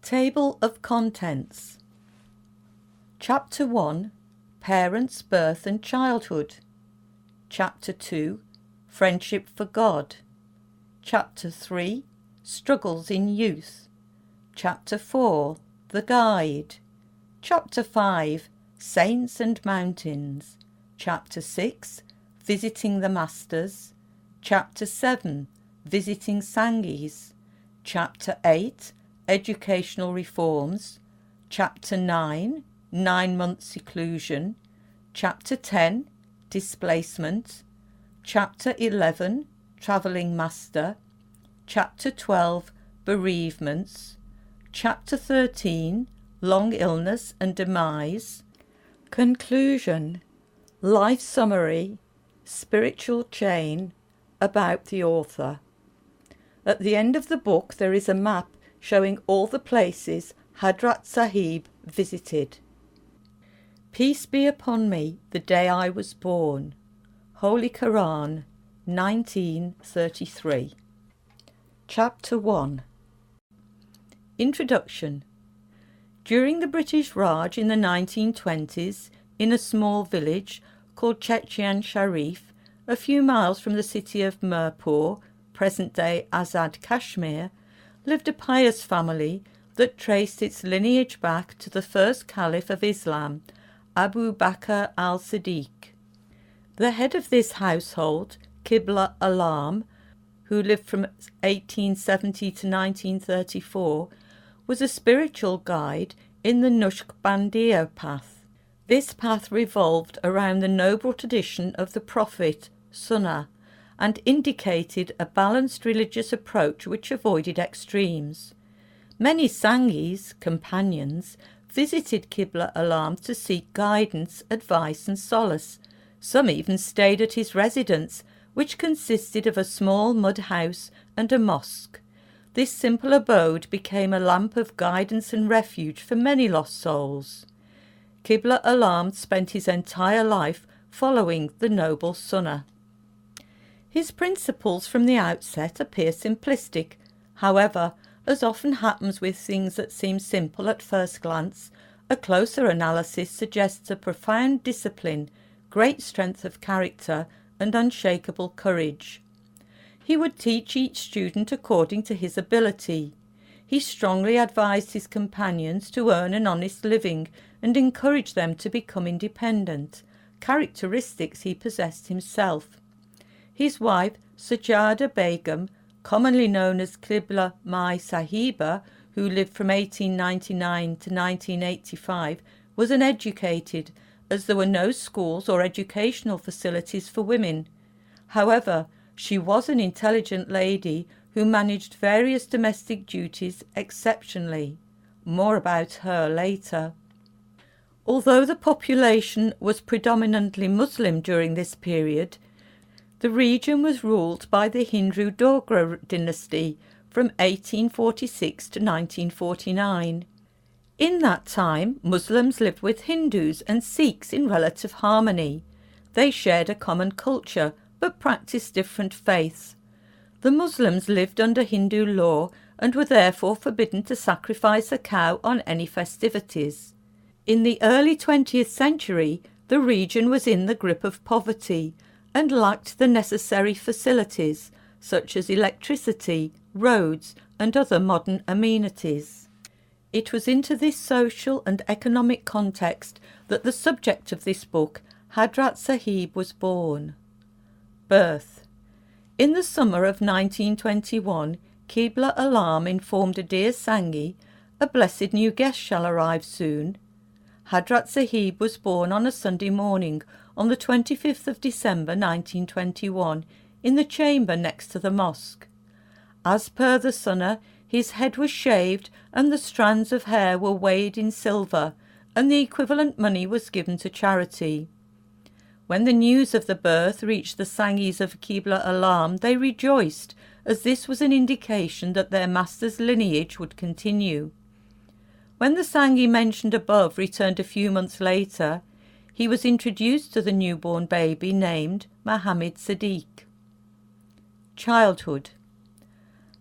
Table of Contents. Chapter 1, Parents, Birth and Childhood. Chapter 2, Friendship for God. Chapter 3, Struggles in Youth. Chapter 4, The Guide. Chapter 5, Saints and Mountains. Chapter 6, Visiting the Masters. Chapter 7, Visiting Sangis. Chapter 8, Educational Reforms. Chapter 9, 9-month seclusion. Chapter 10, Displacement. Chapter 11, Travelling Master. Chapter 12, Bereavements. Chapter 13, Long Illness and Demise. Conclusion. Life Summary. Spiritual Chain. About the author. At the end of the book there is a map showing all the places Hadrat Sahib visited. Peace be upon me the day I was born. Holy Quran, 1933. Chapter 1. Introduction. During the British Raj in the 1920s, in a small village called Chechian Sharif, a few miles from the city of Mirpur, present-day Azad Kashmir, lived a pious family that traced its lineage back to the first caliph of Islam, Abu Bakr al-Siddiq. The head of this household, Qibla Alam, who lived from 1870 to 1934, was a spiritual guide in the Naqshbandiya path. This path revolved around the noble tradition of the Prophet, Sunnah, and indicated a balanced religious approach which avoided extremes. Many Sangis, companions, visited Qibla Alam to seek guidance, advice and solace. Some even stayed at his residence, which consisted of a small mud house and a mosque. This simple abode became a lamp of guidance and refuge for many lost souls. Qibla Alam spent his entire life following the noble Sunnah. His principles from the outset appear simplistic. However, as often happens with things that seem simple at first glance, a closer analysis suggests a profound discipline, great strength of character, and unshakable courage. He would teach each student according to his ability. He strongly advised his companions to earn an honest living and encouraged them to become independent, characteristics he possessed himself. His wife, Sajjada Begum, commonly known as Qibla Mai Sahiba, who lived from 1899 to 1985, was uneducated, as there were no schools or educational facilities for women. However, she was an intelligent lady who managed various domestic duties exceptionally. More about her later. Although the population was predominantly Muslim during this period, the region was ruled by the Hindu Dogra dynasty from 1846 to 1949. In that time, Muslims lived with Hindus and Sikhs in relative harmony. They shared a common culture, but practiced different faiths. The Muslims lived under Hindu law and were therefore forbidden to sacrifice a cow on any festivities. In the early 20th century, the region was in the grip of poverty and lacked the necessary facilities, such as electricity, roads, and other modern amenities. It was into this social and economic context that the subject of this book, Hadrat Sahib, was born. Birth. In the summer of 1921, Qibla Alam informed a dear Sangi, "A blessed new guest shall arrive soon." Hadrat Sahib was born on a Sunday morning on the 25th of December 1921 in the chamber next to the mosque. As per the Sunnah, his head was shaved and the strands of hair were weighed in silver, and the equivalent money was given to charity. When the news of the birth reached the Sangis of Qibla Alam, they rejoiced, as this was an indication that their master's lineage would continue. When the Sangi mentioned above returned a few months later, he was introduced to the newborn baby named Muhammad Siddiq. Childhood.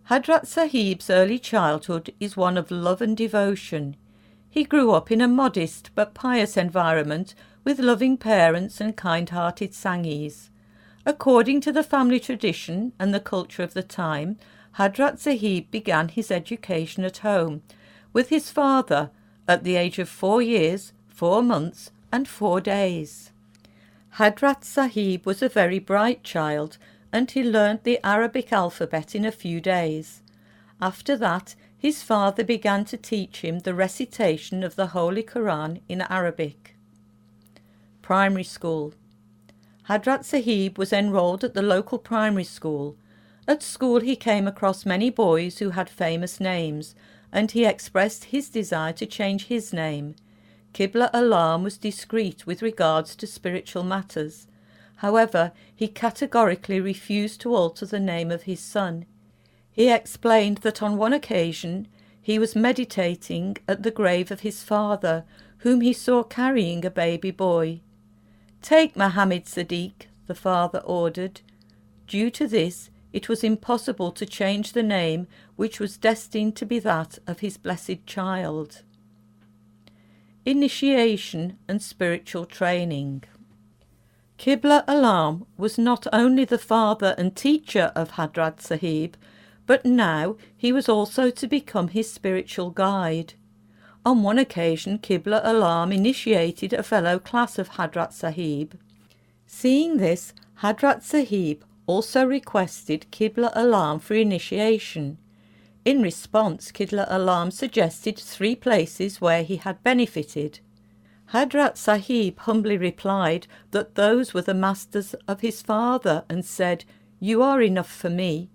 Hadrat Sahib's early childhood is one of love and devotion. He grew up in a modest but pious environment with loving parents and kind-hearted Sangis. According to the family tradition and the culture of the time, Hadrat Sahib began his education at home with his father at the age of 4 years, 4 months and 4 days. Hadrat Sahib was a very bright child and he learnt the Arabic alphabet in a few days. After that, his father began to teach him the recitation of the Holy Quran in Arabic. Primary school. Hadrat Sahib was enrolled at the local primary school. At school he came across many boys who had famous names, and he expressed his desire to change his name. Qibla Alam was discreet with regards to spiritual matters. However, he categorically refused to alter the name of his son. He explained that on one occasion he was meditating at the grave of his father, whom he saw carrying a baby boy. "Take Muhammad Sadiq," the father ordered. Due to this, it was impossible to change the name which was destined to be that of his blessed child. Initiation and spiritual training. Qibla Alam was not only the father and teacher of Hadrat Sahib, but now he was also to become his spiritual guide. On one occasion, Qibla Alam initiated a fellow class of Hadrat Sahib. Seeing this, Hadrat Sahib also requested Qibla Alam for initiation. In response, Qibla Alam suggested 3 places where he had benefited. Hadrat Sahib humbly replied that those were the masters of his father and said, "You are enough for me."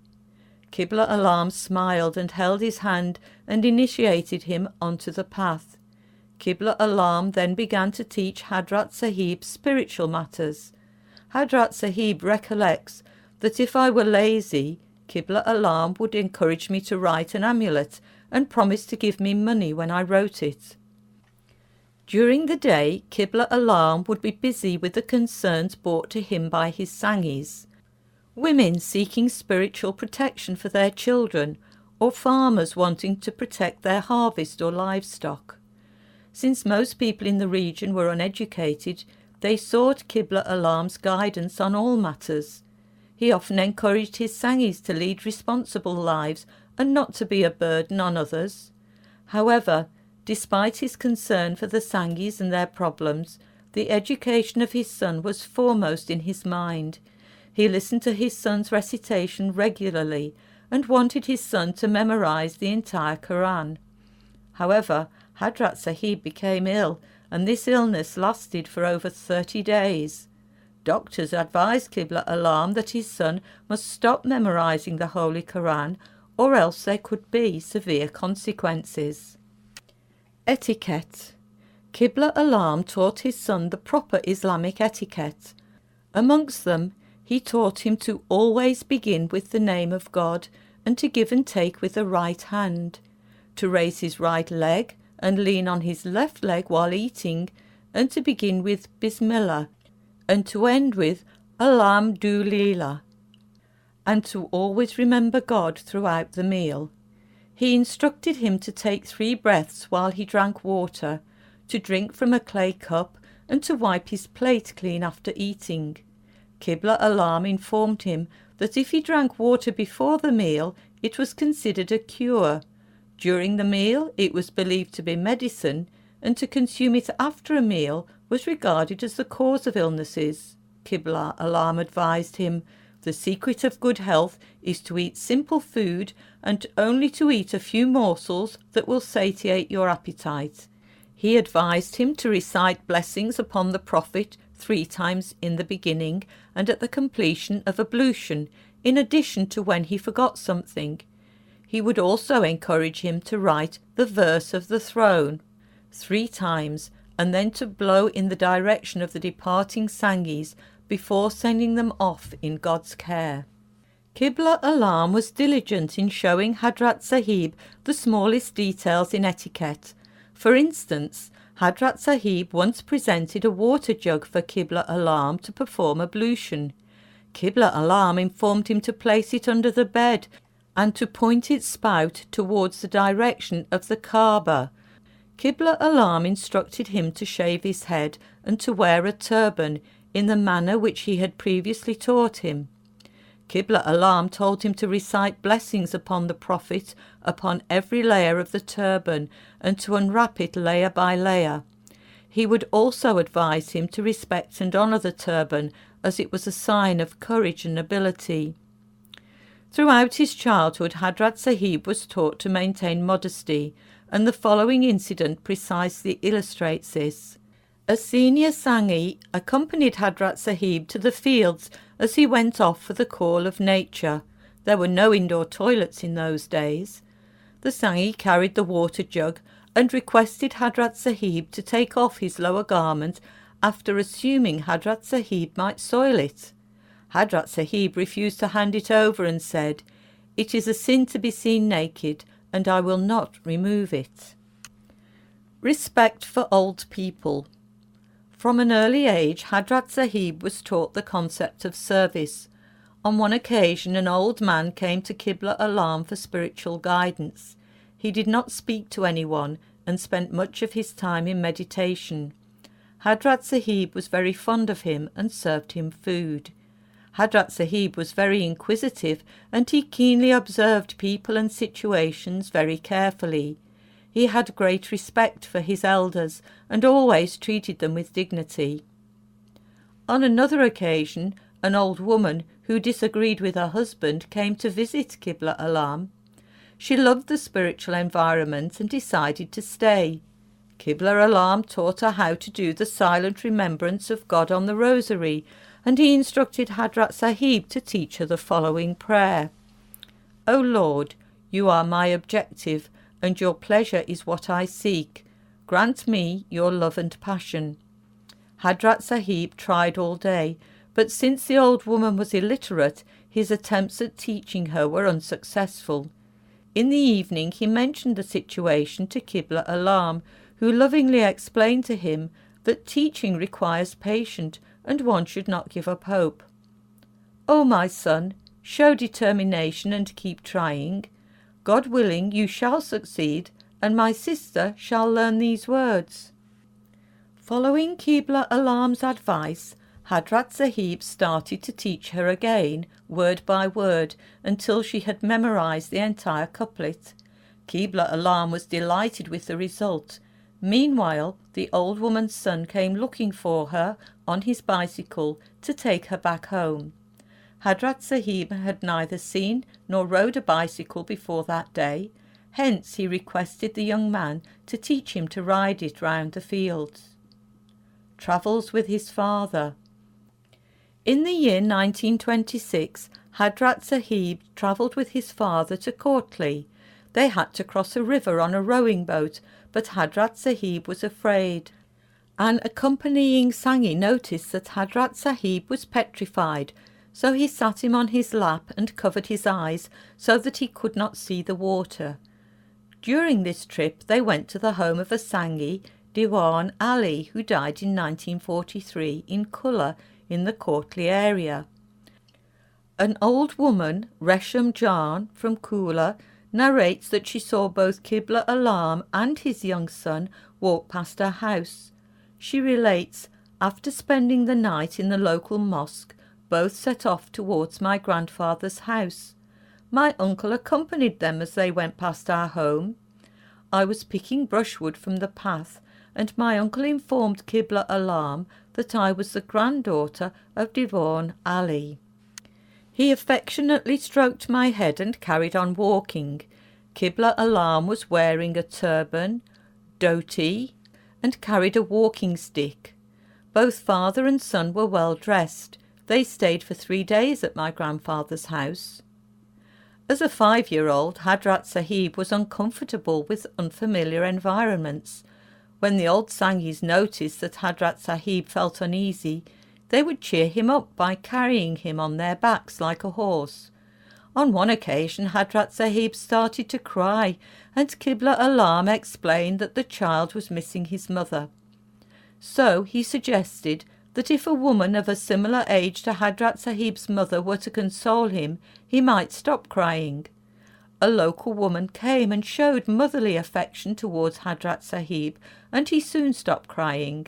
Qibla Alam smiled and held his hand and initiated him onto the path. Qibla Alam then began to teach Hadrat Sahib spiritual matters. Hadrat Sahib recollects that if I were lazy, Qibla Alam would encourage me to write an amulet and promise to give me money when I wrote it. During the day, Qibla Alam would be busy with the concerns brought to him by his Sangis. Women seeking spiritual protection for their children, or farmers wanting to protect their harvest or livestock. Since most people in the region were uneducated, they sought Qibla Alam's guidance on all matters. He often encouraged his Sangis to lead responsible lives and not to be a burden on others. However, despite his concern for the Sangis and their problems, the education of his son was foremost in his mind. He listened to his son's recitation regularly and wanted his son to memorize the entire Quran. However, Hadrat Sahib became ill, and this illness lasted for over 30 days. Doctors advised Qibla Alam that his son must stop memorizing the Holy Quran, or else there could be severe consequences. Etiquette. Qibla Alam taught his son the proper Islamic etiquette. Amongst them, he taught him to always begin with the name of God and to give and take with the right hand, to raise his right leg and lean on his left leg while eating, and to begin with Bismillah and to end with Alhamdulillah, and to always remember God throughout the meal. He instructed him to take 3 breaths while he drank water, to drink from a clay cup, and to wipe his plate clean after eating. Qibla Alam informed him that if he drank water before the meal, it was considered a cure. During the meal, it was believed to be medicine, and to consume it after a meal was regarded as the cause of illnesses. Qibla Alam advised him, "The secret of good health is to eat simple food and only to eat a few morsels that will satiate your appetite." He advised him to recite blessings upon the Prophet 3 times in the beginning and at the completion of ablution, in addition to when he forgot something. He would also encourage him to write the verse of the throne 3 times and then to blow in the direction of the departing Sangis before sending them off in God's care. Qibla Alam was diligent in showing Hadrat Sahib the smallest details in etiquette. For instance, Hadrat Sahib once presented a water jug for Qibla Alam to perform ablution. Qibla Alam informed him to place it under the bed and to point its spout towards the direction of the Kaaba. Qibla Alam instructed him to shave his head and to wear a turban in the manner which he had previously taught him. Qibla Alam told him to recite blessings upon the Prophet upon every layer of the turban and to unwrap it layer by layer. He would also advise him to respect and honour the turban, as it was a sign of courage and ability. Throughout his childhood, Hadrat Sahib was taught to maintain modesty, and the following incident precisely illustrates this. A senior Sangi accompanied Hadrat Sahib to the fields as he went off for the call of nature. There were no indoor toilets in those days. The Sangi carried the water jug and requested Hadrat Sahib to take off his lower garment after assuming Hadrat Sahib might soil it. Hadrat Sahib refused to hand it over and said, "It is a sin to be seen naked, and I will not remove it." Respect for old people. From an early age, Hadrat Sahib was taught the concept of service. On one occasion, an old man came to Qibla Alam for spiritual guidance. He did not speak to anyone and spent much of his time in meditation. Hadrat Sahib was very fond of him and served him food. Hadrat Sahib was very inquisitive, and he keenly observed people and situations very carefully. He had great respect for his elders and always treated them with dignity. On another occasion, an old woman who disagreed with her husband came to visit Qibla Alam. She loved the spiritual environment and decided to stay. Qibla Alam taught her how to do the silent remembrance of God on the rosary, and he instructed Hadrat Sahib to teach her the following prayer. "O Lord, you are my objective, and your pleasure is what I seek. Grant me your love and passion." Hadrat Sahib tried all day, but since the old woman was illiterate, his attempts at teaching her were unsuccessful. In the evening he mentioned the situation to Qibla Alam, who lovingly explained to him that teaching requires patience and one should not give up hope. "O my son, show determination and keep trying. God willing, you shall succeed, and my sister shall learn these words." Following Qibla Alam's advice, Hadrat Sahib started to teach her again, word by word, until she had memorized the entire couplet. Qibla Alam was delighted with the result. Meanwhile, the old woman's son came looking for her on his bicycle to take her back home. Hadrat Sahib had neither seen nor rode a bicycle before that day, hence he requested the young man to teach him to ride it round the fields. Travels with his father. In the year 1926, Hadrat Sahib travelled with his father to Courtley. They had to cross a river on a rowing boat, but Hadrat Sahib was afraid. An accompanying Sangi noticed that Hadrat Sahib was petrified, so he sat him on his lap and covered his eyes so that he could not see the water. During this trip they went to the home of a Sangi, Diwan Ali, who died in 1943 in Kulla in the Courtley area. An old woman, Resham Jan from Kulla, narrates that she saw both Qibla Alam and his young son walk past her house. She relates, "After spending the night in the local mosque, both set off towards my grandfather's house. My uncle accompanied them as they went past our home. I was picking brushwood from the path, and my uncle informed Qibla Alam that I was the granddaughter of Diwan Ali. He affectionately stroked my head and carried on walking. Qibla Alam was wearing a turban, dhoti, and carried a walking stick. Both father and son were well dressed. They stayed for 3 days at my grandfather's house. As a 5-year-old, Hadrat Sahib was uncomfortable with unfamiliar environments. When the old Sangis noticed that Hadrat Sahib felt uneasy, they would cheer him up by carrying him on their backs like a horse. On one occasion, Hadrat Sahib started to cry, and Qibla Alam explained that the child was missing his mother. So he suggested that if a woman of a similar age to Hadrat Sahib's mother were to console him, he might stop crying. a local woman came and showed motherly affection towards Hadrat Sahib, and he soon stopped crying.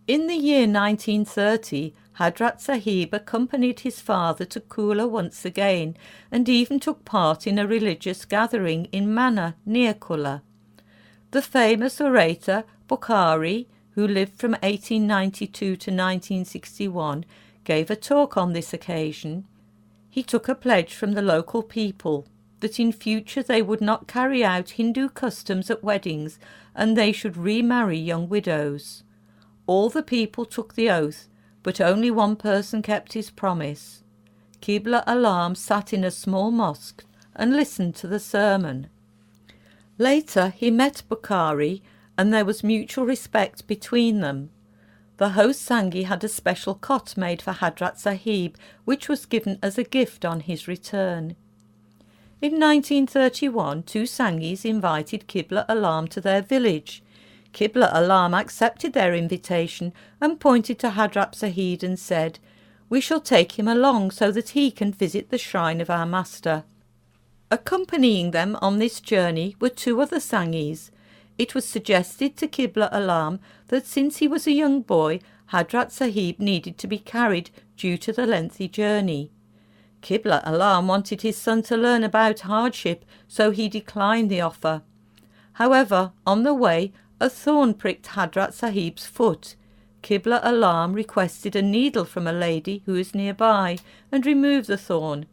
In the year 1930, Hadrat Sahib accompanied his father to Kula once again, and even took part in a religious gathering in Manna near Kula. The famous orator Bukhari, who lived from 1892 to 1961, gave a talk on this occasion. He took a pledge from the local people that in future they would not carry out Hindu customs at weddings, and they should remarry young widows. All the people took the oath, but only one person kept his promise. Qibla Alam sat in a small mosque and listened to the sermon. Later he met Bukhari, and there was mutual respect between them. The host Sangi had a special cot made for Hadrat Sahib, which was given as a gift on his return. In 1931, two Sangis invited Qibla Alam to their village. Qibla Alam accepted their invitation and pointed to Hadrat Sahib and said, "We shall take him along so that he can visit the shrine of our master." Accompanying them on this journey were two other Sangis. It was suggested to Qibla Alam that since he was a young boy, Hadrat Sahib needed to be carried due to the lengthy journey. Qibla Alam wanted his son to learn about hardship, so he declined the offer. However, on the way, a thorn pricked Hadrat Sahib's foot. Qibla Alam requested a needle from a lady who was nearby and removed the thorn.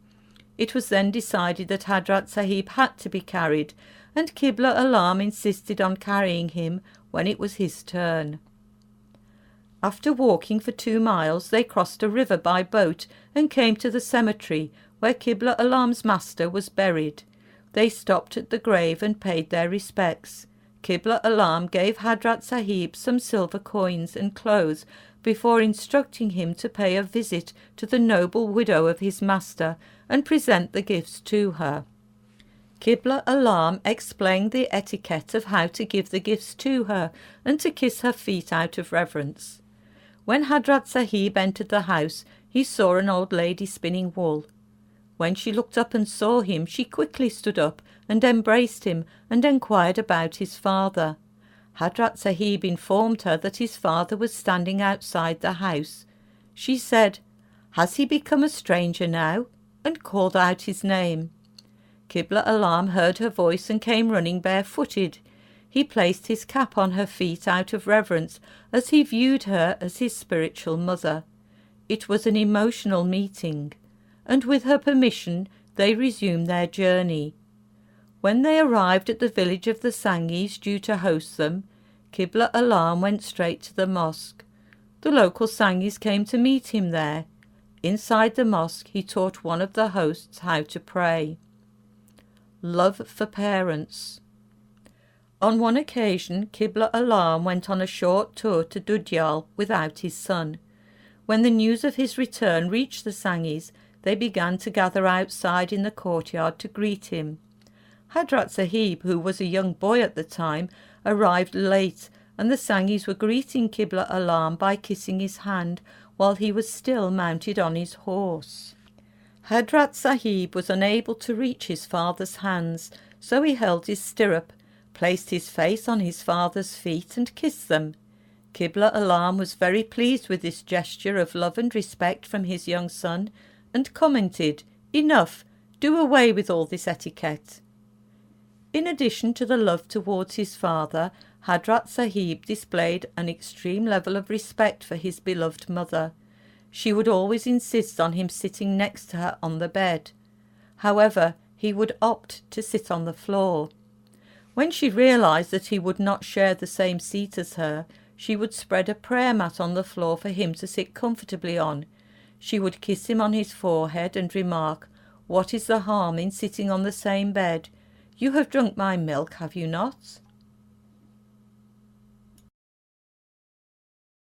It was then decided that Hadrat Sahib had to be carried, and Qibla Alam insisted on carrying him when it was his turn. After walking for 2 miles, they crossed a river by boat and came to the cemetery where Qibla Alam's master was buried. They stopped at the grave and paid their respects. Qibla Alam gave Hadrat Sahib some silver coins and clothes before instructing him to pay a visit to the noble widow of his master and present the gifts to her. Qibla Alam explained the etiquette of how to give the gifts to her and to kiss her feet out of reverence. When Hadrat Sahib entered the house, he saw an old lady spinning wool. When she looked up and saw him, she quickly stood up and embraced him and enquired about his father. Hadrat Sahib informed her that his father was standing outside the house. She said, "Has he become a stranger now?" and called out his name. Qibla Alam heard her voice and came running barefooted. He placed his cap on her feet out of reverence, as he viewed her as his spiritual mother. It was an emotional meeting, and with her permission they resumed their journey. When they arrived at the village of the Sangis due to host them, Qibla Alam went straight to the mosque. The local Sangis came to meet him there. Inside the mosque he taught one of the hosts how to pray. Love for parents. On one occasion, Qibla Alam went on a short tour to Dudyal without his son. When the news of his return reached the Sangis, they began to gather outside in the courtyard to greet him. Hadrat Sahib, who was a young boy at the time, arrived late, and the Sangis were greeting Qibla Alam by kissing his hand while he was still mounted on his horse. Hadrat Sahib was unable to reach his father's hands, so he held his stirrup, placed his face on his father's feet and kissed them. Qibla Alam was very pleased with this gesture of love and respect from his young son, and commented, "Enough, do away with all this etiquette." In addition to the love towards his father, Hadrat Sahib displayed an extreme level of respect for his beloved mother. She would always insist on him sitting next to her on the bed. However, he would opt to sit on the floor. When she realized that he would not share the same seat as her, she would spread a prayer mat on the floor for him to sit comfortably on. She would kiss him on his forehead and remark, "What is the harm in sitting on the same bed? You have drunk my milk, have you not?"